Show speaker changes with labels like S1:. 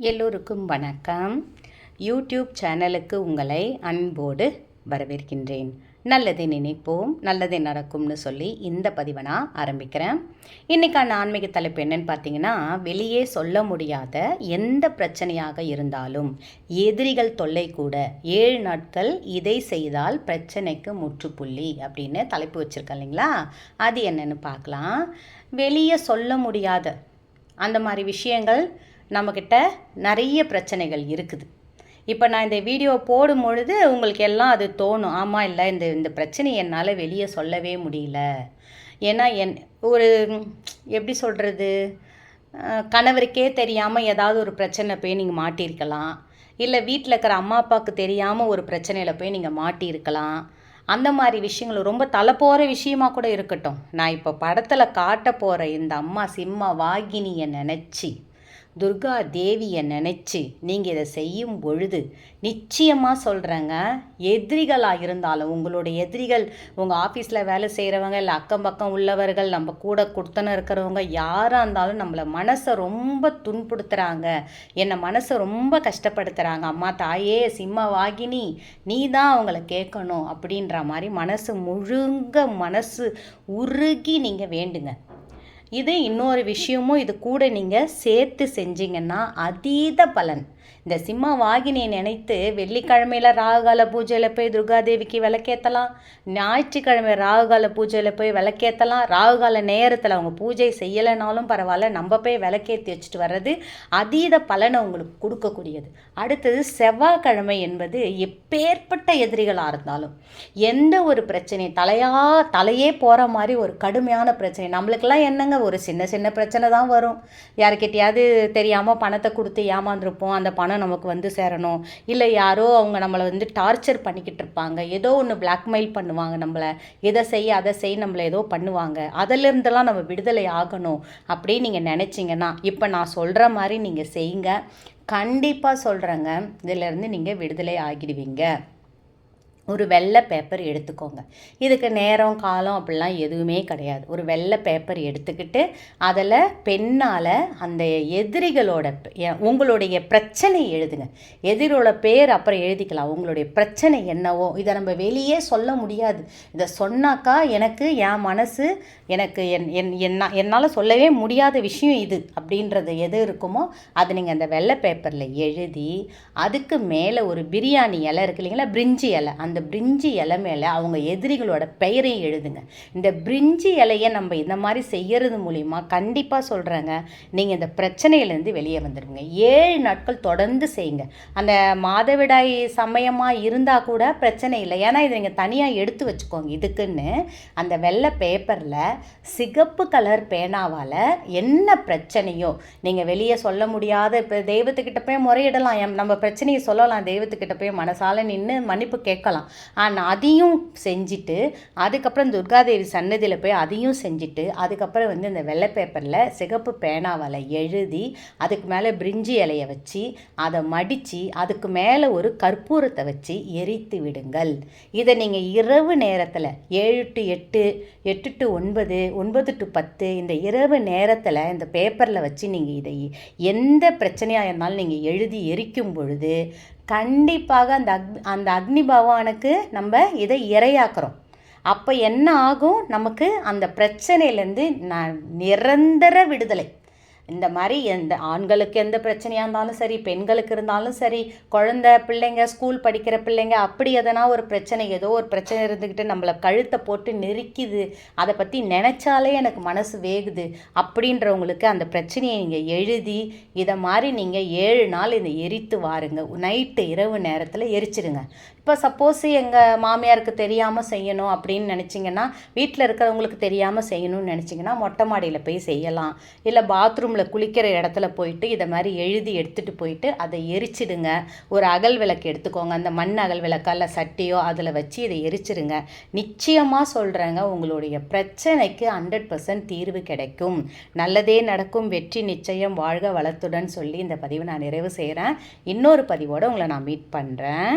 S1: எல்லோருக்கும் வணக்கம். யூடியூப் சேனலுக்கு உங்களை அன்போடு வரவேற்கின்றேன். நல்லதை நினைப்போம், நல்லதே நடக்கும்னு சொல்லி இந்த பதிவை நான் ஆரம்பிக்கிறேன். இன்றைக்கான ஆன்மீக தலைப்பு என்னன்னு பார்த்தீங்கன்னா, வெளியே சொல்ல முடியாத எந்த பிரச்சனையாக இருந்தாலும் எதிரிகள் தொல்லை கூட 7 நாட்கள் இதை செய்தால் பிரச்சனைக்கு முற்றுப்புள்ளி அப்படின்னு தலைப்பு வச்சுருக்கேன் இல்லைங்களா? அது என்னன்னு பார்க்கலாம். வெளியே சொல்ல முடியாத அந்த மாதிரி விஷயங்கள் நம்மக்கிட்ட நிறைய பிரச்சனைகள் இருக்குது. இப்போ நான் இந்த வீடியோ போடும் பொழுது உங்களுக்கு எல்லாம் அது தோணும், ஆமாம் இல்லை இந்த பிரச்சனை என்னால் வெளியே சொல்லவே முடியல. ஏன்னா ஒரு எப்படி சொல்கிறது, கணவருக்கே தெரியாமல் ஏதாவது ஒரு பிரச்சனை போய் நீங்கள் மாட்டியிருக்கலாம், இல்லை வீட்டில் இருக்கிற அம்மா அப்பாவுக்கு தெரியாமல் ஒரு பிரச்சனையில் போய் நீங்கள் மாட்டியிருக்கலாம். அந்த மாதிரி விஷயங்கள் ரொம்ப தலை போகிற விஷயமாக கூட இருக்கட்டும். நான் இப்போ படத்தில் காட்ட போகிற இந்த அம்மா சிம்ம வாகினியை நினச்சி, துர்கா தேவியை நினச்சி நீங்கள் இதை செய்யும் பொழுது நிச்சயமாக சொல்கிறேங்க, எதிரிகளாக இருந்தாலும் உங்களுடைய எதிரிகள் உங்கள் ஆஃபீஸில் வேலை செய்கிறவங்க, இல்லை அக்கம் பக்கம் உள்ளவர்கள், நம்ம கூட கொடுத்தன இருக்கிறவங்க யாராக இருந்தாலும் நம்மளை மனசை ரொம்ப துன்புறுத்துகிறாங்க, என்னை மனசை ரொம்ப கஷ்டப்படுத்துகிறாங்க. அம்மா தாயே சிம்ம வாகினி நீ தான் அவங்கள கேட்கணும் அப்படின்ற மாதிரி மனசு உருகி நீங்கள் வேண்டுங்க. இது இன்னொரு விஷயமும் இது கூட நீங்கள் சேர்த்து செஞ்சீங்கன்னா அதீத பலன். இந்த சிம்ம வாகினியை நினைத்து வெள்ளிக்கிழமையில் ராகுகால பூஜையில் போய் துர்காதேவிக்கு விளக்கேற்றலாம், ஞாயிற்றுக்கிழமை ராகுகால பூஜையில் போய் விளக்கேற்றலாம். ராகுகால நேரத்தில் அவங்க பூஜை செய்யலைனாலும் பரவாயில்ல, நம்ம போய் விளக்கேற்றி வச்சுட்டு வர்றது அதீத பலனை உங்களுக்கு கொடுக்கக்கூடியது. அடுத்தது செவ்வாய்க்கிழமை என்பது எப்பேற்பட்ட எதிரிகளாக இருந்தாலும் எந்த ஒரு பிரச்சனை தலையே போகிற மாதிரி ஒரு கடுமையான பிரச்சனை, நம்மளுக்கெல்லாம் என்னங்க ஒரு சின்ன சின்ன பிரச்சனை தான் வரும். யாருக்கிட்டையாவது தெரியாமல் பணத்தை கொடுத்து ஏமாந்துருப்போம், அந்த பணம் நமக்கு வந்து சேரணும், இல்லை யாரோ அவங்க நம்மளை வந்து டார்ச்சர் பண்ணிக்கிட்டு இருப்பாங்க, ஏதோ ஒன்று பிளாக்மெயில் பண்ணுவாங்க, நம்மளை இதை செய் அதை செய் நம்மளை ஏதோ பண்ணுவாங்க, அதிலிருந்தெல்லாம் நம்ம விடுதலை ஆகணும் அப்படின்னு நீங்கள் நினச்சிங்கன்னா இப்போ நான் சொல்கிற மாதிரி நீங்கள் செய்யுங்க. கண்டிப்பாக சொல்கிறேங்க, இதிலேருந்து நீங்கள் விடுதலை ஆகிடுவீங்க. ஒரு வெள்ளை பேப்பர் எடுத்துக்கோங்க. இதுக்கு நேரம் காலம் அப்படிலாம் எதுவுமே கிடையாது. ஒரு வெள்ளை பேப்பர் எடுத்துக்கிட்டு அதில் பெண்ணால் அந்த எதிரிகளோட உங்களுடைய பிரச்சனை எழுதுங்க. எதிரோட பேர் அப்புறம் எழுதிக்கலாம். உங்களுடைய பிரச்சனை என்னவோ இதை நம்ம வெளியே சொல்ல முடியாது. இதை சொன்னாக்கா எனக்கு என் மனசு எனக்கு என்னால் சொல்லவே முடியாத விஷயம் இது அப்படின்றது எது இருக்குமோ அதை நீங்கள் அந்த வெள்ளை பேப்பரில் எழுதி அதுக்கு மேலே ஒரு பிரியாணி இலை இருக்கு இல்லைங்களா, பிரிஞ்சி இலை, அந்த பிரிஞ்சி இலை மேலே அவங்க எதிரிகளோட பெயரையும் எழுதுங்க. இந்த பிரிஞ்சி இலையை நம்ம இந்த மாதிரி செய்கிறது மூலிமா கண்டிப்பாக சொல்கிறேங்க, நீங்கள் இந்த பிரச்சனையிலேருந்து வெளியே வந்துடுங்க. 7 நாட்கள் தொடர்ந்து செய்யுங்க. அந்த மாதவிடாய் சமயமாக இருந்தால் கூட பிரச்சனை இல்லை, ஏன்னா இதை நீங்கள் தனியாக எடுத்து வச்சுக்கோங்க. இதுக்குன்னு அந்த வெள்ளை பேப்பரில் சிகப்பு கலர் பேனாவால் என்ன பிரச்சனையோ நீங்கள் வெளியே சொல்ல முடியாத, இப்போ தெய்வத்துக்கிட்ட போய் முறையிடலாம், நம்ம பிரச்சனையை சொல்லலாம், தெய்வத்துக்கிட்ட போய் மனசால நின்று மன்னிப்பு கேட்கலாம். ஆனால் அதையும் செஞ்சுட்டு அதுக்கப்புறம் துர்காதேவி சன்னதியில் போய் அதையும் செஞ்சுட்டு அதுக்கப்புறம் வந்து இந்த வெள்ளை பேப்பரில் சிகப்பு பேனாவால் எழுதி அதுக்கு மேலே பிரிஞ்சி இலையை வச்சு அதை மடித்து அதுக்கு மேலே ஒரு கற்பூரத்தை வச்சு எரித்து விடுங்கள். இதை நீங்கள் இரவு நேரத்தில் 7 to 8, 8 to 9, 9 to 10 இந்த இரவு நேரத்தில் இந்த பேப்பரில் வச்சு நீங்கள் இதை எந்த பிரச்சனையாக இருந்தாலும் நீங்கள் எழுதி எரிக்கும் பொழுது கண்டிப்பாக அந்த அக்னி பகவானுக்கு நம்ம இதை இரையாக்குறோம். அப்போ என்ன ஆகும், நமக்கு அந்த பிரச்சனையிலேருந்து நிரந்தர விடுதலை. இந்த மாதிரி எந்த ஆண்களுக்கு எந்த பிரச்சனையாக இருந்தாலும் சரி, பெண்களுக்கு இருந்தாலும் சரி, குழந்தை பிள்ளைங்க, ஸ்கூல் படிக்கிற பிள்ளைங்க, அப்படி எதனா ஒரு பிரச்சனை, ஏதோ ஒரு பிரச்சனை இருந்துக்கிட்டு நம்மளை கழுத்தை போட்டு நெருக்கிது, அதை பற்றி நினச்சாலே எனக்கு மனசு வேகுது அப்படின்றவங்களுக்கு அந்த பிரச்சனையை நீங்கள் எழுதி இதை மாதிரி நீங்கள் 7 நாள் இதை எரித்து வாருங்க. நைட்டு இரவு நேரத்தில் எரிச்சிடுங்க. இப்போ சப்போஸ் எங்கள் மாமியாருக்கு தெரியாமல் செய்யணும் அப்படின்னு நினச்சிங்கன்னா, வீட்டில் இருக்கிறவங்களுக்கு தெரியாமல் செய்யணும்னு நினச்சிங்கன்னா மொட்டை மாடியில் போய் செய்யலாம், இல்லை பாத்ரூமில் குளிக்கிற இடத்துல போயிட்டு இதை மாதிரி எழுதி எடுத்துகிட்டு போயிட்டு அதை எரிச்சிடுங்க. ஒரு அகல் விளக்கு எடுத்துக்கோங்க, அந்த மண் அகல் விளக்கா இல்லை சட்டியோ அதில் வச்சு இதை எரிச்சிடுங்க. நிச்சயமாக சொல்கிறேங்க, உங்களுடைய பிரச்சனைக்கு 100% தீர்வு கிடைக்கும். நல்லதே நடக்கும், வெற்றி நிச்சயம், வாழ்க வளத்துடன் சொல்லி இந்த பதிவை நான் நிறைவு செய்கிறேன். இன்னொரு பதிவோடு உங்களை நான் மீட் பண்ணுறேன்.